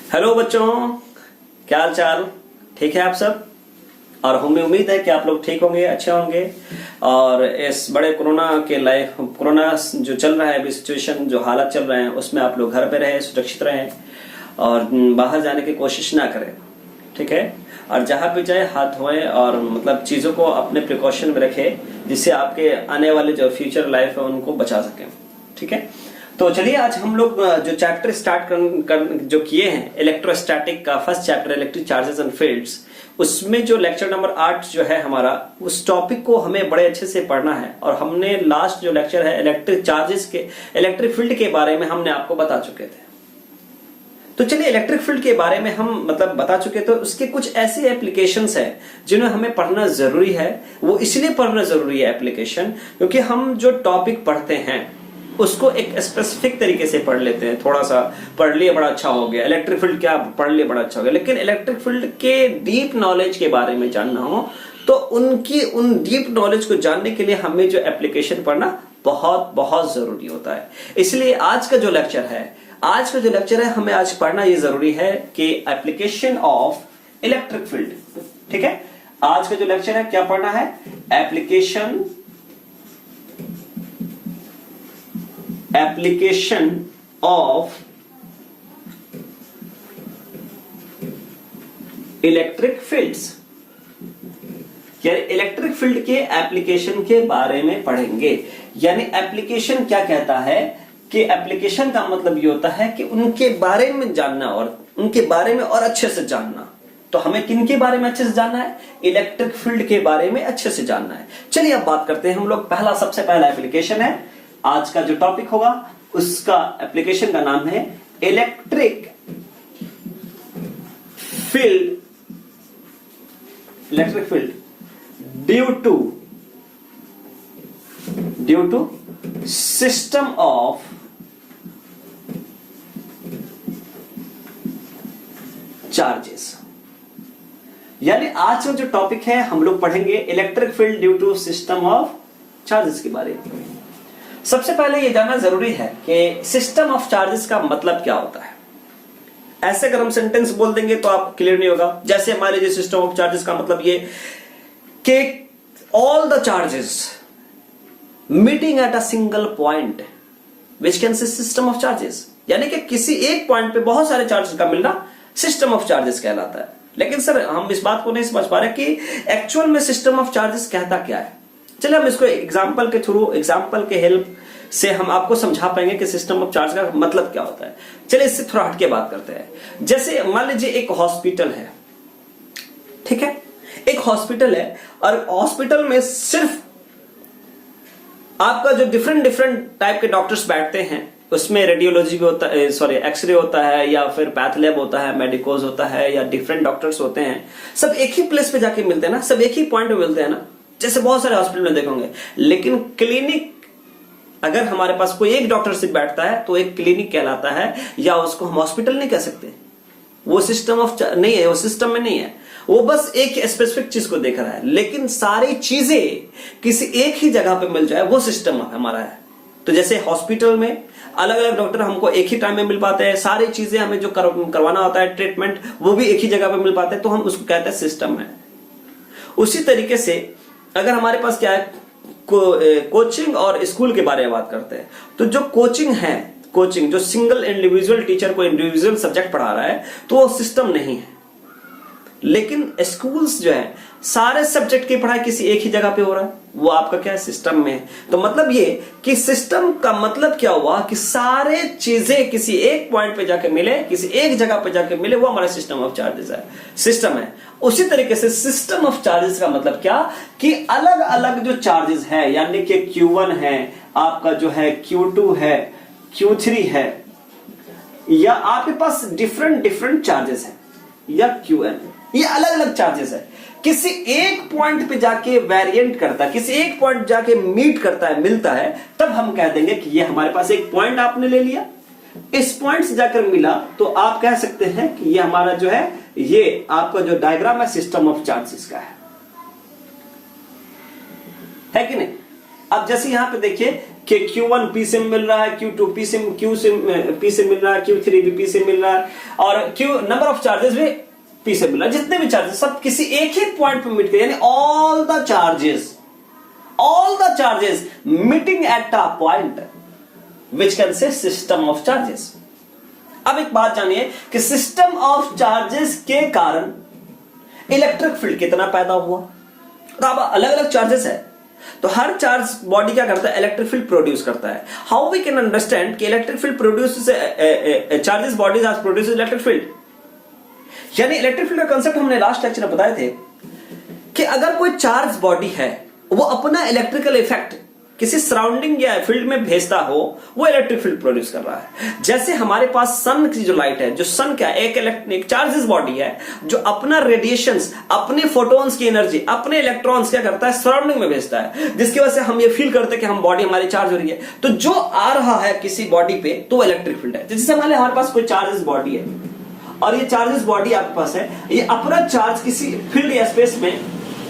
Hello बच्चों, क्या हाल चाल? ठीक है आप सब? और हमें उम्मीद है कि आप लोग ठीक होंगे, अच्छे होंगे। और इस बड़े कोरोना जो चल रहा है अभी सिचुएशन, जो हालात चल रहे हैं, उसमें आप लोग घर पे रहें, सुरक्षित रहें और बाहर जाने की कोशिश ना करें, ठीक है? और जहां भी जाए हाथ धोएं और मतलब चीजों को अपने प्रिकॉशन में रखें, जिससे आपके आने वाले जो फ्यूचर लाइफ है उनको बचा सकें, ठीक है? तो चलिए आज हम लोग जो चैप्टर स्टार्ट जो किए हैं इलेक्ट्रोस्टैटिक का first chapter electric charges and fields, उसमें जो लेक्चर नंबर 8 जो है हमारा, उस टॉपिक को हमें बड़े अच्छे से पढ़ना है। और हमने लास्ट जो लेक्चर है इलेक्ट्रिक फील्ड के बारे में हमने आपको बता चुके थे। तो चलिए इलेक्ट्रिक फील्ड के बारे में हम मतलब बता चुके, तो उसके कुछ ऐसे एप्लीकेशंस हैं जिन्हें हमें पढ़ना जरूरी है। वो इसलिए पढ़ना जरूरी है एप्लीकेशन, क्योंकि हम जो टॉपिक पढ़ते हैं उसको एक स्पेसिफिक तरीके से पढ़ लेते हैं। थोड़ा सा पढ़ लिए बड़ा अच्छा हो गया, इलेक्ट्रिक फील्ड क्या पढ़ लिए बड़ा अच्छा हो गया, लेकिन इलेक्ट्रिक फील्ड के डीप नॉलेज के बारे में जानना हो तो उन डीप नॉलेज को जानने के लिए हमें जो एप्लीकेशन पढ़ना बहुत बहुत जरूरी होता है। इसलिए आज का जो लेक्चर है हमें आज पढ़ना ये जरूरी है कि एप्लीकेशन ऑफ इलेक्ट्रिक फील्ड, ठीक है? आज का जो लेक्चर है क्या पढ़ना है? एप्लीकेशन ऑफ इलेक्ट्रिक फील्ड्स, यानी इलेक्ट्रिक फील्ड के एप्लीकेशन के बारे में पढ़ेंगे। यानी एप्लीकेशन क्या कहता है कि एप्लीकेशन का मतलब ये होता है कि उनके बारे में जानना और उनके बारे में और अच्छे से जानना। तो हमें किन के बारे में अच्छे से जानना है? इलेक्ट्रिक फील्ड के बारे में अच्छे से जानना है। चलिए अब बात करते हैं हम लोग। सबसे पहला एप्लीकेशन है आज का जो टॉपिक होगा, उसका एप्लीकेशन का नाम है electric field due to system of charges. यानी आज का जो टॉपिक है हम लोग पढ़ेंगे electric field due to system of charges के बारे में। सबसे पहले ये जानना जरूरी है कि सिस्टम ऑफ चार्जेस का मतलब क्या होता है। ऐसे अगर हम सेंटेंस बोल देंगे तो आप क्लियर नहीं होगा। जैसे हमारे जो सिस्टम ऑफ चार्जेस का मतलब ये कि all the charges meeting at a single point which can say system of charges, यानी कि किसी एक पॉइंट पे बहुत सारे चार्जेस का मिलना सिस्टम ऑफ चार्जेस कहलाता है। लेकिन सर हम इस बात को नहीं समझ पा रहे कि एक्चुअल में सिस्टम ऑफ चार्जेस कहता क्या है। चलिए हम इसको एग्जाम्पल के हेल्प से हम आपको समझा पाएंगे कि सिस्टम ऑफ चार्ज का मतलब क्या होता है। चलिए इससे थोड़ा हटके बात करते हैं। जैसे मान लीजिए एक हॉस्पिटल है, ठीक है? एक हॉस्पिटल है और हॉस्पिटल में सिर्फ आपका जो डिफरेंट टाइप के डॉक्टर्स बैठते हैं, उसमें रेडियोलॉजी भी होता है, एक्सरे होता है, या फिर पैथ लैब होता है, मेडिकोज होता है, या डिफरेंट डॉक्टर्स होते हैं। सब एक ही प्लेस पे जाके मिलते हैं ना, सब एक ही पॉइंट पे मिलते हैं ना, जैसे बहुत सारे हॉस्पिटल में देखोगे। लेकिन क्लिनिक, अगर हमारे पास कोई एक डॉक्टर सिर्फ बैठता है तो एक क्लिनिक कहलाता है, या उसको हम हॉस्पिटल नहीं कह सकते। वो सिस्टम ऑफ नहीं है, वो सिस्टम में नहीं है, वो बस एक स्पेसिफिक चीज को देख रहा है। लेकिन सारी चीजें किसी एक ही जगह पे मिल जाए, वो सिस्टम हमारा है। तो जैसे हॉस्पिटल में अलग अलग डॉक्टर हमको एक ही टाइम में मिल पाते हैं, सारी चीजें हमें जो करवाना होता है ट्रीटमेंट, वो भी एक ही जगह पे मिल पाते हैं, तो हम उसको कहते हैं सिस्टम है। उसी तरीके से अगर हमारे पास क्या है, कोचिंग और स्कूल के बारे में बात करते हैं, तो जो कोचिंग जो सिंगल इंडिविजुअल टीचर को इंडिविजुअल सब्जेक्ट पढ़ा रहा है, तो वो सिस्टम नहीं है। लेकिन स्कूल्स जो है सारे सब्जेक्ट की पढ़ाई किसी एक ही जगह पे हो रहा है, वो आपका क्या है? सिस्टम में है। तो मतलब ये कि सिस्टम का मतलब क्या हुआ कि सारे चीजें किसी एक पॉइंट पे जाके मिले, किसी एक जगह पे जाके मिले, वो हमारा सिस्टम ऑफ चार्जेस है, सिस्टम है। उसी तरीके से सिस्टम ऑफ चार्जेस का मतलब क्या कि अलग अलग जो चार्जेस है, यानी कि Q1 है, आपका जो है Q2 है, Q3 है, या आपके पास डिफरेंट चार्जेस है, या Qn, ये अलग अलग चार्जेस है। किसी एक पॉइंट पे जाके वेरिएंट करता है, किसी एक पॉइंट जाके मीट करता है, मिलता है, तब हम कह देंगे कि ये हमारे पास एक पॉइंट आपने ले लिया, इस पॉइंट से जाकर मिला, तो आप कह सकते हैं कि ये हमारा जो है, ये आपका जो डायग्राम है सिस्टम ऑफ चार्जेस का है कि नहीं? अब जैसे यहां पे देखिए कि Q1 P से मिल रहा है, Q2 P से मिल रहा है, Q3 भी P से मिल रहा है, और नंबर ऑफ चार्जेस भी P से मिल रहा है। जितने भी चार्जेस सब किसी एक ही पॉइंट पे मीट कर, यानी all the charges meeting at a point which can say system of charges. अब एक बात जानिए कि सिस्टम ऑफ चार्जेस के कारण इलेक्ट्रिक फील्ड कितना पैदा हुआ। तो अब अलग अलग चार्जेस है, तो हर चार्ज बॉडी क्या करता है, इलेक्ट्रिक फील्ड प्रोड्यूस करता है। हाउ वी कैन अंडरस्टैंड कि electric field produce charges bodies are produce electric field, यानी इलेक्ट्रिक फील्ड का कंसेप्ट हमने लास्ट लेक्चर में बताए थे कि अगर कोई चार्ज बॉडी है वो अपना इलेक्ट्रिकल इफेक्ट किसी सराउंडिंग या फील्ड में भेजता हो, वो इलेक्ट्रिक फील्ड प्रोड्यूस कर रहा है। जैसे हमारे पास सन की जो लाइट है, जो सन क्या है, एक चार्जेस बॉडी है जो अपना रेडिएशंस, अपने फोटोन्स की एनर्जी, अपने इलेक्ट्रॉन्स क्या करता है, सराउंडिंग में भेजता है, जिसकी वजह से हम ये फील करते हैं कि हम बॉडी हमारी चार्ज हो रही है। तो जो आ रहा है किसी बॉडी पे तो इलेक्ट्रिक फील्ड है। जैसे हमारे पास कोई चार्जेस बॉडी है और ये चार्जेस बॉडी आपके पास है, ये अपना चार्ज किसी फील्ड या स्पेस में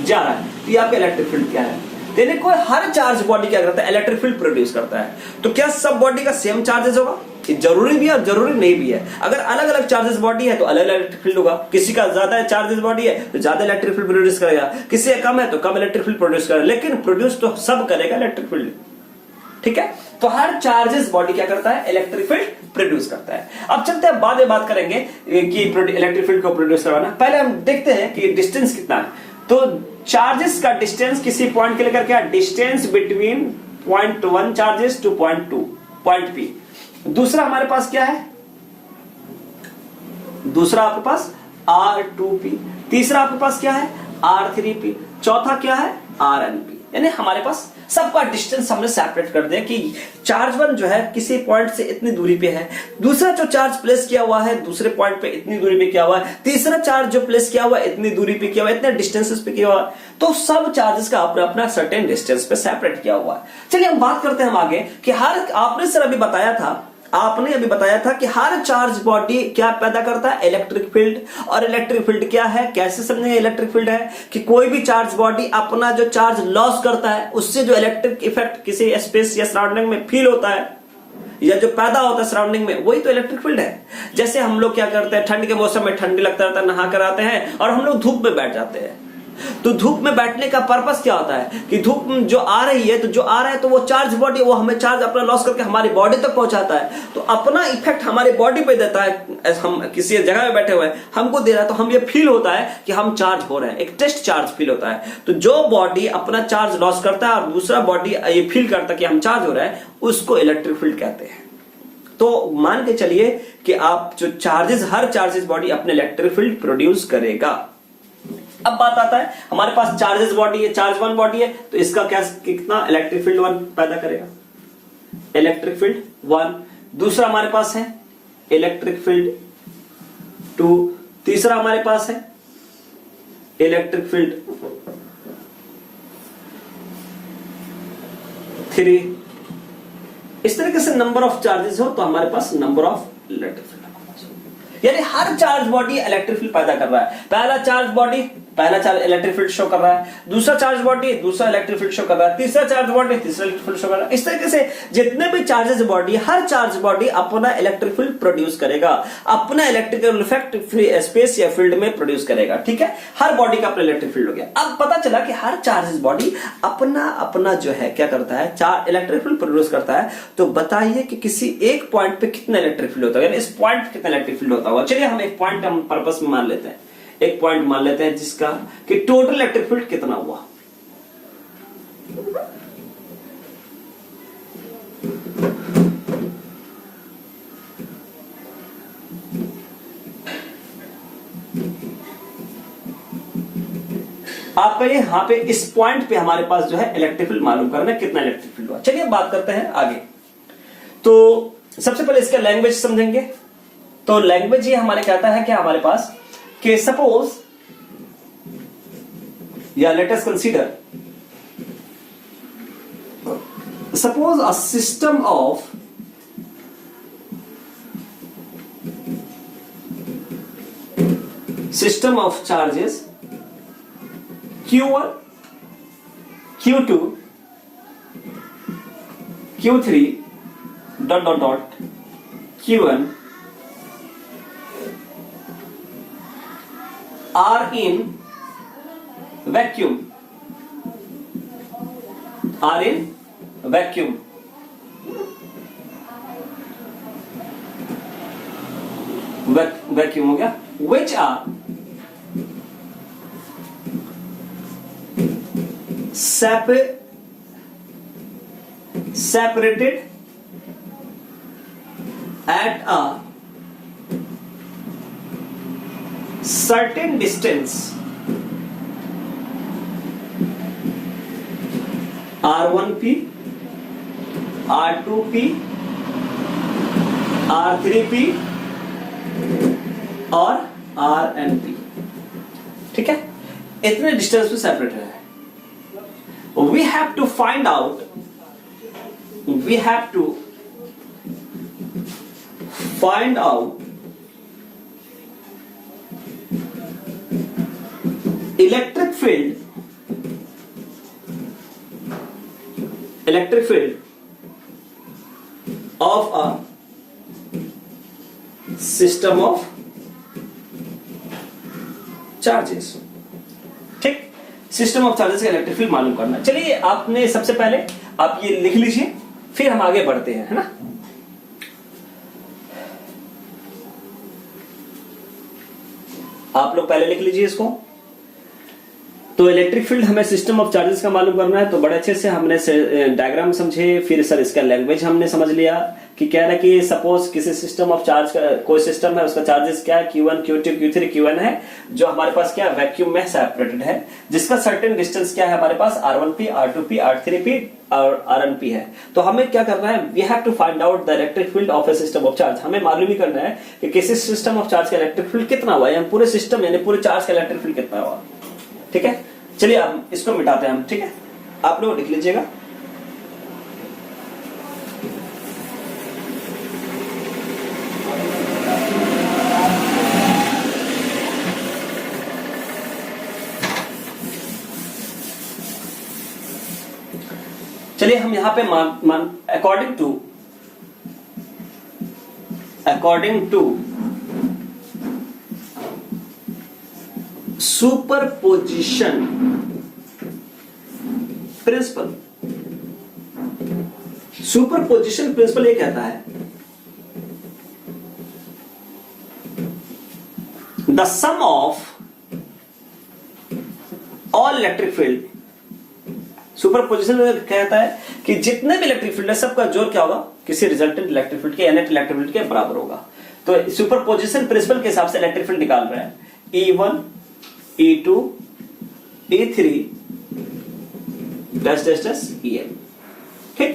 जा रहा है, तो ये आपका इलेक्ट्रिक फील्ड क्या है। यानी कोई हर चार्ज बॉडी क्या करता है, इलेक्ट्रिक फील्ड प्रोड्यूस करता है। तो क्या सब बॉडी का सेम चार्जेस होगा, ये जरूरी भी है और जरूरी नहीं भी है। अगर अलग अलग चार्जेस बॉडी है तो अलग अलग इलेक्ट्रिक फील्ड होगा। किसी का ज्यादा चार्जेस बॉडी है तो ज्यादा इलेक्ट्रिक फील्ड प्रोड्यूस करेगा, किसी का कम है तो कम इलेक्ट्रिक फील्ड प्रोड्यूस करेगा, लेकिन प्रोड्यूस तो सब करेगा इलेक्ट्रिक फील्ड। ठीक है, तो हर चार्जेस बॉडी क्या करता है, इलेक्ट्रिक फील्ड प्रोड्यूस करता है। अब चलते हैं बाद में बात करेंगे कि इलेक्ट्रिक फील्ड को प्रोड्यूस करवाना। पहले हम देखते हैं कि डिस्टेंस कितना है। तो चार्जेस का डिस्टेंस किसी पॉइंट के लेकर क्या, distance between point 1 charges two point 2 point P। दूसरा हमारे पास क्या है, दूसरा आपके पास R2P। तीसरा आपके पास क्या है, R3P। चौथा क्या है, RNP। यानी हमारे पास सबका डिस्टेंस हमने सेपरेट कर दिया कि चार्ज 1 जो है किसी पॉइंट से इतनी दूरी पे है, दूसरा जो चार्ज प्लेस किया हुआ है दूसरे पॉइंट पे इतनी दूरी पे किया हुआ है, तीसरा चार्ज जो प्लेस किया हुआ है इतनी दूरी पे किया हुआ है, इतने डिस्टेंसेस पे किया हुआ है। तो सब चार्जेस का अपना अपना सर्टेन डिस्टेंस पे सेपरेट किया हुआ है। चलिए हम बात करते हैं हम आगे कि हर आपने सर अभी बताया था कि हर चार्ज बॉडी क्या पैदा करता है, इलेक्ट्रिक फील्ड। और इलेक्ट्रिक फील्ड क्या है, कैसे समझेंगे इलेक्ट्रिक फील्ड है कि कोई भी चार्ज बॉडी अपना जो चार्ज लॉस करता है उससे जो इलेक्ट्रिक इफेक्ट किसी स्पेस या सराउंडिंग में फील होता है या जो पैदा होता है सराउंडिंग में, वही तो इलेक्ट्रिक फील्ड है। जैसे हम लोग क्या करते हैं, ठंड के मौसम में ठंडी लगता रहता है, नहा कर आते हैं और हम लोग धूप में बैठ जाते हैं। तो धूप में बैठने का पर्पस क्या होता है कि धूप जो आ रही है, तो जो आ रहा है तो वो चार्ज बॉडी वो हमें चार्ज अपना लॉस करके हमारी बॉडी तक पहुंचाता है, तो अपना इफेक्ट हमारी बॉडी पे देता है। हम किसी जगह में बैठे हुए हैं, हमको दे रहा है, तो हम ये फील होता है कि हम चार्ज हो रहे हैं, एक टेस्ट चार्ज फील होता है। तो जो बॉडी अपना चार्ज लॉस करता है और दूसरा बॉडी ये फील करता है कि हम चार्ज हो रहे हैं, उसको इलेक्ट्रिक फील्ड कहते हैं। तो मान के चलिए कि आप जो चार्जेस, हर चार्जेस बॉडी अपने इलेक्ट्रिक फील्ड प्रोड्यूस करेगा। अब बात आता है हमारे पास चार्जेस बॉडी है, चार्ज 1 बॉडी है, तो इसका क्या कितना इलेक्ट्रिक फील्ड 1 पैदा करेगा, इलेक्ट्रिक फील्ड 1। दूसरा हमारे पास है इलेक्ट्रिक फील्ड 2। तीसरा हमारे पास है इलेक्ट्रिक फील्ड 3। इस तरीके से नंबर ऑफ चार्जेस हो तो हमारे पास नंबर ऑफ इलेक्ट्रिक फील्ड, यानी हर चार्ज बॉडी इलेक्ट्रिक फील्ड पैदा कर रहा है। पहला चार्ज बॉडी पहला चार्ज इलेक्ट्रिक फील्ड शो कर रहा है, दूसरा चार्ज बॉडी दूसरा इलेक्ट्रिक फील्ड शो कर रहा है, तीसरा चार्ज बॉडी तीसरा इलेक्ट्रिक फील्ड शो कर रहा है। इस तरीके से जितने भी चार्जेस बॉडी, हर चार्ज बॉडी अपना इलेक्ट्रिक फील्ड प्रोड्यूस करेगा, अपना इलेक्ट्रिकल इफेक्ट स्पेस या फील्ड में प्रोड्यूस करेगा। ठीक है, हर बॉडी का अपना इलेक्ट्रिक फील्ड हो गया। अब पता चला कि हर चार्जेस बॉडी अपना अपना जो है क्या करता है, इलेक्ट्रिक फील्ड प्रोड्यूस करता है। तो बताइए कि किसी एक पॉइंट पे कितना इलेक्ट्रिक फील्ड होता है, इस पॉइंट पे कितना इलेक्ट्रिक फील्ड होता होगा। चलिए हम एक पॉइंट हम पर्पस में मान लेते हैं, एक पॉइंट मान लेते हैं जिसका कि टोटल इलेक्ट्रिक फील्ड कितना हुआ। आपका ये यहां पे इस पॉइंट पे हमारे पास जो है इलेक्ट्रिक फील्ड मालूम करना है, कितना इलेक्ट्रिक फील्ड हुआ। चलिए बात करते हैं आगे। तो सबसे पहले इसका लैंग्वेज समझेंगे। तो लैंग्वेज ये हमारे कहता है कि हमारे पास कि सपोज या let us consider, suppose a system of charges Q1, Q2, Q3 dot dot dot Q1 are in vacuum, are in vacuum. Vacuum हो गया. Which are separated at a certain distance, R1P, R2P, R3P और RNP. ठीक है, इतने distance पे separate है. We have to find out, we have to find out electric field of a system of charges. ठीक, system of charges का electric field मालूम करना. चलिए, आपने सबसे पहले आप ये लिख लीजिए, फिर हम आगे बढ़ते हैं, है ना. आप लोग पहले लिख लीजिए इसको. तो इलेक्ट्रिक फील्ड हमें सिस्टम ऑफ चार्जेस का मालूम करना है. तो बड़े अच्छे से हमने डायग्राम समझे, फिर सर इसका लैंग्वेज हमने समझ लिया कि कह रहा है कि सपोज किसी सिस्टम ऑफ चार्ज का कोई सिस्टम है, उसका चार्जेस क्या है, Q1, Q2, Q3, Q1 है, जो हमारे पास क्या वैक्यूम में सेपरेटेड है, जिसका सर्टेन डिस्टेंस क्या है हमारे पास R1P, R2P, R3P और RNP है. तो हमें क्या करना है, we have to find out the electric field of a system of charge. हमें मालूम ही करना है कि किसी सिस्टम ऑफ चार्ज का इलेक्ट्रिक फील्ड कितना हुआ है, पूरे सिस्टम यानी पूरे चार्ज का इलेक्ट्रिक फील्ड कितना हुआ. ठीक है, चलिए अब इसको मिटाते हैं हम. ठीक है, आप लोग लिख लीजिएगा. चलिए हम यहां पे according to superposition principle. Superposition principle ये कहता है the sum of all electric field. Superposition कहता है कि जितने भी इलेक्ट्रिक फील्ड है सबका जोड़ क्या होगा, किसी रिजल्टेंट इलेक्ट्रिक फील्ड के नेट इलेक्ट्रिक फील्ड के बराबर होगा. तो सुपरपोजिशन प्रिंसिपल के हिसाब से इलेक्ट्रिक फील्ड निकाल रहे हैं E1, E2, E3 dash dash dash EM. ठीक,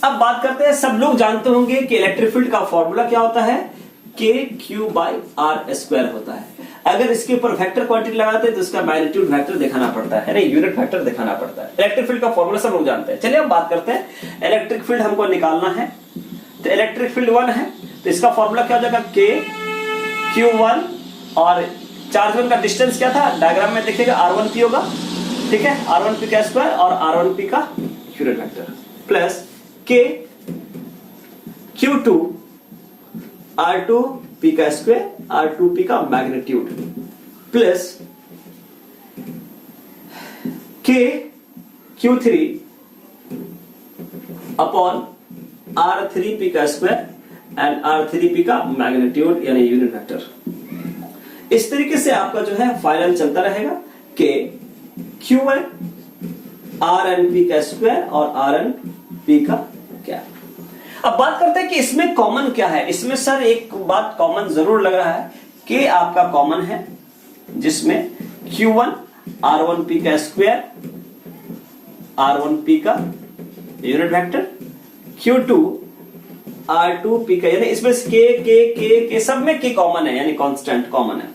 अब बात करते हैं. सब लोग जानते होंगे कि इलेक्ट्रिक फील्ड का फॉर्मूला क्या होता है, KQ/R² होता है. अगर इसके ऊपर वेक्टर क्वांटिटी लगाते हैं तो इसका मैग्नीट्यूड वेक्टर दिखाना पड़ता है, नहीं यूनिट वेक्टर दिखाना पड़ता है. इलेक्ट्रिक फील्ड का फॉर्मूला सब लोग जानते हैं. चलिए अब बात करते हैं. इलेक्ट्रिक फील्ड हमको निकालना है. तो इलेक्ट्रिक फील्ड 1 है, तो इसका फॉर्मूला क्या हो जाएगा, KQ1 और चार्ज 1 का डिस्टेंस क्या था, डायग्राम में देखिएगा R1P होगा. ठीक है, R1P का स्क्वायर और R1P का unit vector plus KQ2 R2P का स्क्वायर R2P का magnitude plus KQ3 upon R3P का स्क्वायर एंड R3P का मैग्नीट्यूड यानी यूनिट वेक्टर. इस तरीके से आपका जो है फाइनल चलता रहेगा कि Q1 RNP का स्क्वायर और RNP का क्या. अब बात करते हैं कि इसमें कॉमन क्या है. इसमें सर एक बात कॉमन जरूर लग रहा है कि आपका कॉमन है, जिसमें Q1 R1P का स्क्वायर R1P का यूनिट वेक्टर, Q2 R2P का, यानी इसमें के सब में के कॉमन है यानी कांस्टेंट कॉमन है.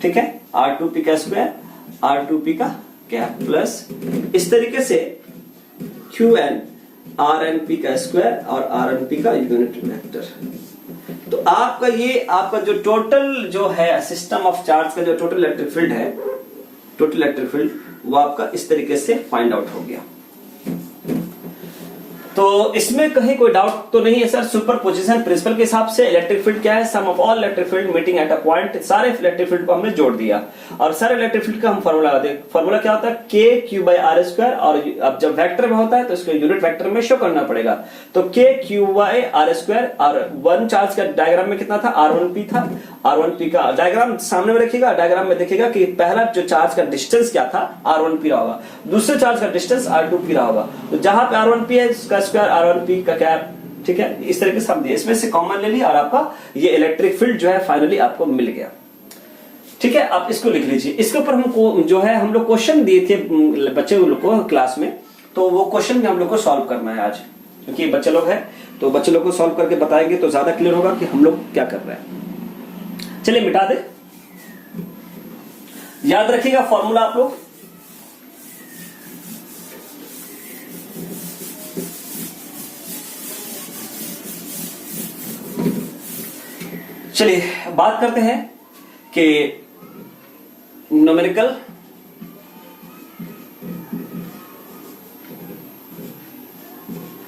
ठीक है, R2P का स्क्वायर R2P का क्या प्लस इस तरीके से Qn RNP का स्क्वायर और RNP का यूनिट वेक्टर. तो आपका ये आपका जो टोटल जो है सिस्टम ऑफ चार्ज का जो टोटल इलेक्ट्रिक फील्ड है, टोटल इलेक्ट्रिक फील्ड वो आपका इस तरीके से फाइंड आउट हो गया. तो इसमें कहीं कोई डाउट तो नहीं है सर। सुपरपोजिशन प्रिंसिपल के हिसाब से इलेक्ट्रिक फील्ड क्या है, sum of all electric field meeting at a point. सारे इलेक्ट्रिक फील्ड को हमने जोड़ दिया और सारे इलेक्ट्रिक फील्ड का हम फॉर्मूला लगा दिया। फॉर्मूला क्या होता है, के क्यू बाई आर स्क्वायर, और अब जब वेक्टर में होता है तो इसको यूनिट वेक्टर में शो करना पड़ेगा। तो के क्यू बाई आर स्क्वायर, और वन चार्ज का डायग्राम में कितना था, R1P था। R1P का डायग्राम सामने में रखिएगा, डायग्राम में देखिएगा कि पहला जो चार्ज का डिस्टेंस क्या था, R1P रहा होगा, दूसरे चार्ज का डिस्टेंस R2P रहा होगा। तो जहां पे R1P है उसका स्क्वायर R1P का क्या, ठीक है, इस तरीके से हम दिए, इसमें से कॉमन ले लिया और आपका ये इलेक्ट्रिक फील्ड जो है फाइनली आपको मिल गया। ठीक है, आप इसको लिख लीजिए। इसके ऊपर हमको जो है हम लोग क्वेश्चन दिए थे बच्चे लोग को क्लास में, तो वो क्वेश्चन भी हम लोग को सॉल्व करना है आज, क्योंकि बच्चे लोग हैं तो बच्चे लोग को सॉल्व करके बताएंगे तो ज्यादा क्लियर होगा कि हम लोग क्या कर रहे हैं। चलिए मिटा दे, याद रखिएगा फॉर्मूला आप लोग। चलिए बात करते हैं कि न्यूमेरिकल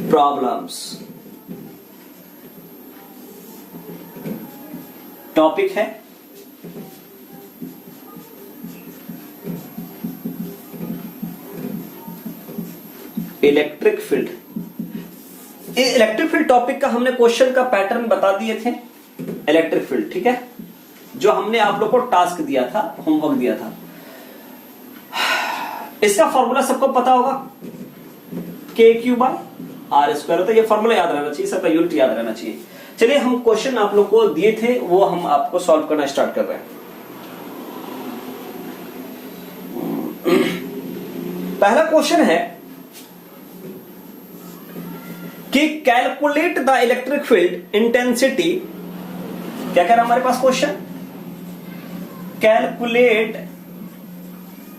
प्रॉब्लम्स। टॉपिक है electric field. Electric field topic का हमने क्वेश्चन का पैटर्न बता दिए थे। इलेक्ट्रिक फील्ड, ठीक है, जो हमने आप लोग को टास्क दिया था, होमवर्क दिया था। इसका फॉर्मूला सबको पता होगा, के क्यू बाय आर स्क्वायर होता है। ये फॉर्मूला याद रहना चाहिए, सबका यूनिट याद रहना चाहिए। चलिए हम क्वेश्चन आप लोग को दिए थे वो हम आपको सॉल्व करना स्टार्ट कर रहे हैं। पहला क्वेश्चन है कि calculate the electric field intensity. क्या कह रहा है हमारे पास question, calculate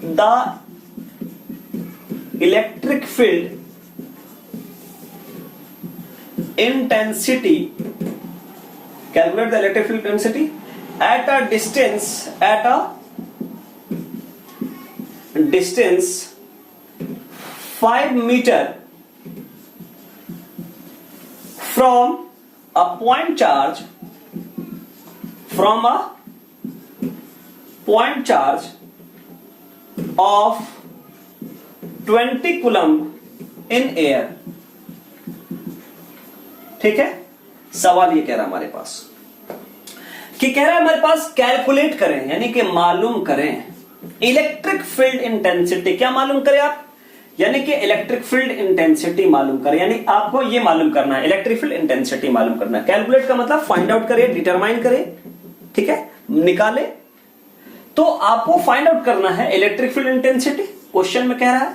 the electric field intensity, calculate the electric field intensity at a distance 5 meter from a point charge of 20 coulomb in air। ठीक है, सवाल ये कह रहा है हमारे पास कि कह रहा है हमारे पास कैलकुलेट करें, यानी कि मालूम करें इलेक्ट्रिक फील्ड इंटेंसिटी। क्या मालूम करें आप, यानी कि इलेक्ट्रिक फील्ड इंटेंसिटी मालूम करें, यानी आपको ये मालूम करना है, इलेक्ट्रिक फील्ड इंटेंसिटी मालूम करना है। कैलकुलेट का मतलब फाइंड आउट करें, डिटरमाइन करें, ठीक है, निकाले। तो आपको फाइंड आउट करना है इलेक्ट्रिक फील्ड इंटेंसिटी। क्वेश्चन में कह रहा है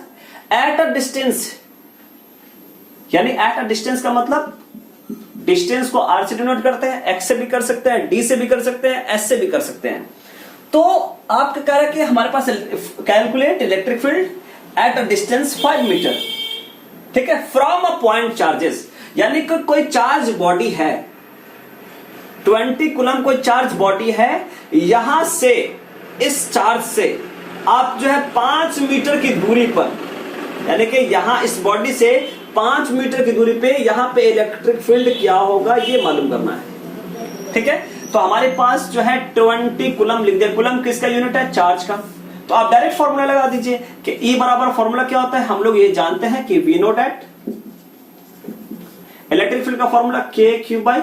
एट अ डिस्टेंस, यानी एट अ डिस्टेंस का मतलब डिस्टेंस को आर से डिनोट करते हैं, एक्स से भी कर सकते हैं, डी से भी कर सकते हैं, एस से भी कर सकते हैं। तो आपका कह रहा है कि हमारे पास calculate electric field at a distance 5 metre, ठीक है, फ्रॉम अ पॉइंट चार्जेस, यानी कि कोई चार्ज बॉडी है, 20 कूलम कोई चार्ज बॉडी है, यहां से इस चार्ज से आप जो है 5 मीटर की दूरी पर, यानी कि यहां इस बॉडी से 5 मीटर की दूरी पे यहां पे इलेक्ट्रिक फील्ड क्या होगा ये मालूम करना है। ठीक है, तो हमारे पास जो है 20 कूलम लिख दिया। कूलम किसका यूनिट है, चार्ज का। तो आप डायरेक्ट फॉर्मूला लगा दीजिए कि E बराबर फॉर्मूला क्या होता है, हम लोग ये जानते हैं कि V naught at electric field का formula K q by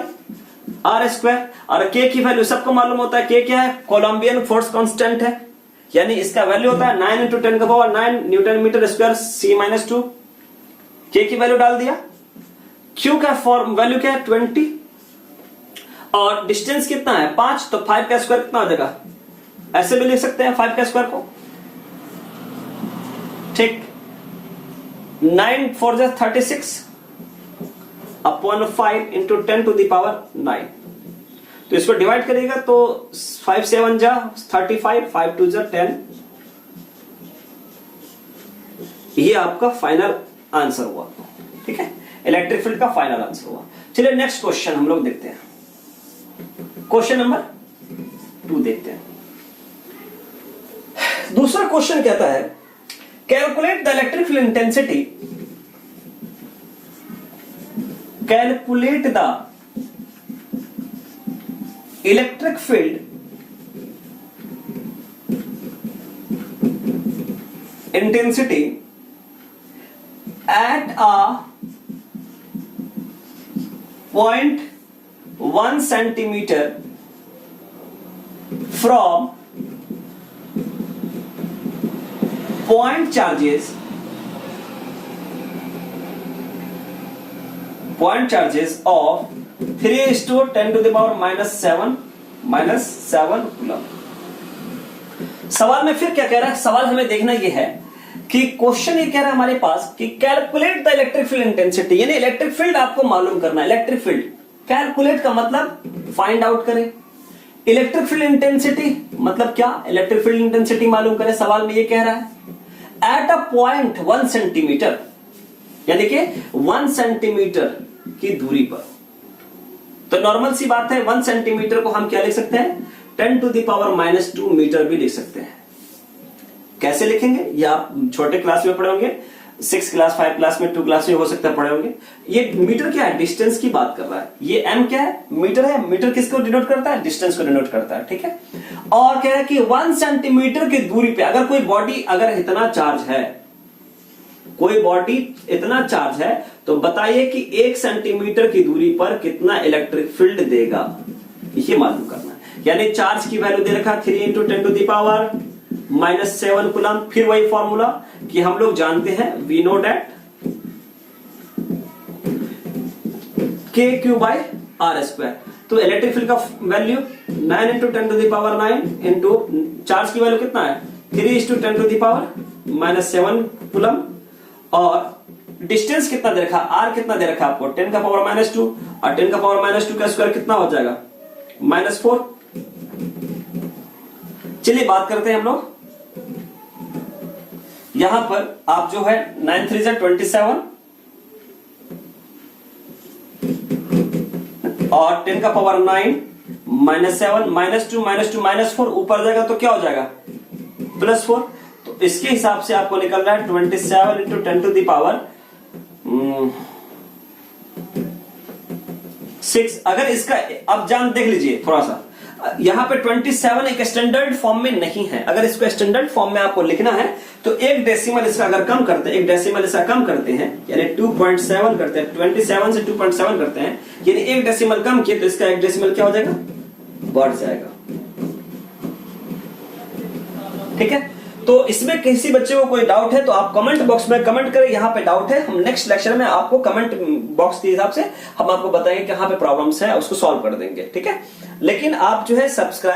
r square, और के की वैल्यू सबको मालूम होता है। के क्या है, कोलंबियन फोर्स कांस्टेंट है, यानी इसका वैल्यू होता है 9 × 10⁻⁹ न्यूटन मीटर स्क्वायर C-2। के की वैल्यू डाल दिया। क्यू का फॉर्म वैल्यू क्या है 20, और डिस्टेंस कितना है 5, तो 5 का स्क्वायर कितना हो जाएगा, ऐसे भी लिख सकते हैं 5 का स्क्वायर को, ठीक। 9 4 जा 36 अपॉन 5 इंटू 10⁻⁹। तो इसको डिवाइड करिएगा तो 5 7 जा 35, 5 2 जा 10। ये आपका फाइनल आंसर हुआ, ठीक है, इलेक्ट्रिक फील्ड का फाइनल आंसर हुआ। चलिए नेक्स्ट क्वेश्चन हम लोग देखते हैं, क्वेश्चन नंबर 2 देखते हैं। दूसरा क्वेश्चन कहता है calculate the electric field intensity calculate the electric field intensity at a 0.1 centimeter from point charges of 3:10 to the power -7 coulomb. सवाल में फिर क्या कह रहा है, सवाल हमें देखना यह है कि क्वेश्चन ये कह रहा है हमारे पास कि calculate the electric field intensity, यानी इलेक्ट्रिक फील्ड आपको मालूम करना है। इलेक्ट्रिक फील्ड कैलकुलेट का मतलब फाइंड आउट करें, इलेक्ट्रिक फील्ड इंटेंसिटी मतलब क्या, इलेक्ट्रिक फील्ड इंटेंसिटी मालूम करें। सवाल में ये कह रहा है एट अ पॉइंट 1 सेंटीमीटर, यानी कि 1 सेंटीमीटर की दूरी पर। तो नॉर्मल सी बात है, 1 सेंटीमीटर को हम क्या लिख सकते हैं, 10 to the power -2 मीटर भी लिख सकते हैं। कैसे लिखेंगे ये आप छोटे क्लास में पढ़े होंगे, 6 क्लास 5 क्लास में 2 क्लास में हो सकता है पढ़े होंगे। ये मीटर क्या है, डिस्टेंस की बात कर रहा है। ये m क्या है, मीटर है। मीटर किसको डिनोट करता है, डिस्टेंस को डिनोट करता है, ठीक है। और कह रहा है कि 1 सेंटीमीटर की दूरी पे अगर कोई बॉडी अगर इतना चार्ज है, कोई बॉडी इतना चार्ज है, तो बताइए कि 1 सेंटीमीटर की दूरी पर कितना इलेक्ट्रिक फील्ड देगा, ये मालूम करना है। यानी चार्ज की वैल्यू दे रखा 3 × 10 to the power -7 कूलम। फिर वही फॉर्मूला कि हम लोग जानते हैं वी नो दैट KQ/R²। तो इलेक्ट्रिक फील्ड का value 9 × 10 to the power 9 into charge की वैल्यू कितना है 3:10 to the power -7 कूलम। और डिस्टेंस कितना दे रखा, R कितना दे रखा आपको 10 का पावर -2, और 10 का पावर -2 का स्क्वायर कितना हो जाएगा -4। चलिए बात करते हैं हम लोग। यहां पर आप जो है 9 3 27 और 10 का पावर 9 -7 -2 -4 ऊपर जाएगा तो क्या हो जाएगा +4। तो इसके हिसाब से आपको निकल रहा है 27 × 10 to the power 6। अगर इसका अब जान देख लीजिए थोड़ा सा, यहां पे 27 एक स्टैंडर्ड फॉर्म में नहीं है। अगर इसको स्टैंडर्ड फॉर्म में आपको लिखना है तो एक डेसिमल इसका अगर कम करते हैं, एक डेसिमल इसका कम करते हैं, यानी 2.7 करते हैं, 27 से 2.7 करते हैं, यानी एक डेसिमल कम किए तो इसका एक डेसिमल क्या हो जाएगा, बढ़ जाएगा। ठीक है, तो इसमें किसी बच्चे को कोई डाउट है तो आप कमेंट बॉक्स में कमेंट करें, यहां पे डाउट है। हम नेक्स्ट लेक्चर में आपको कमेंट बॉक्स के हिसाब से हम आपको बताएंगे कहां पे प्रॉब्लम्स है, उसको सॉल्व कर देंगे। ठीक है, लेकिन आप जो है सब्सक्राइब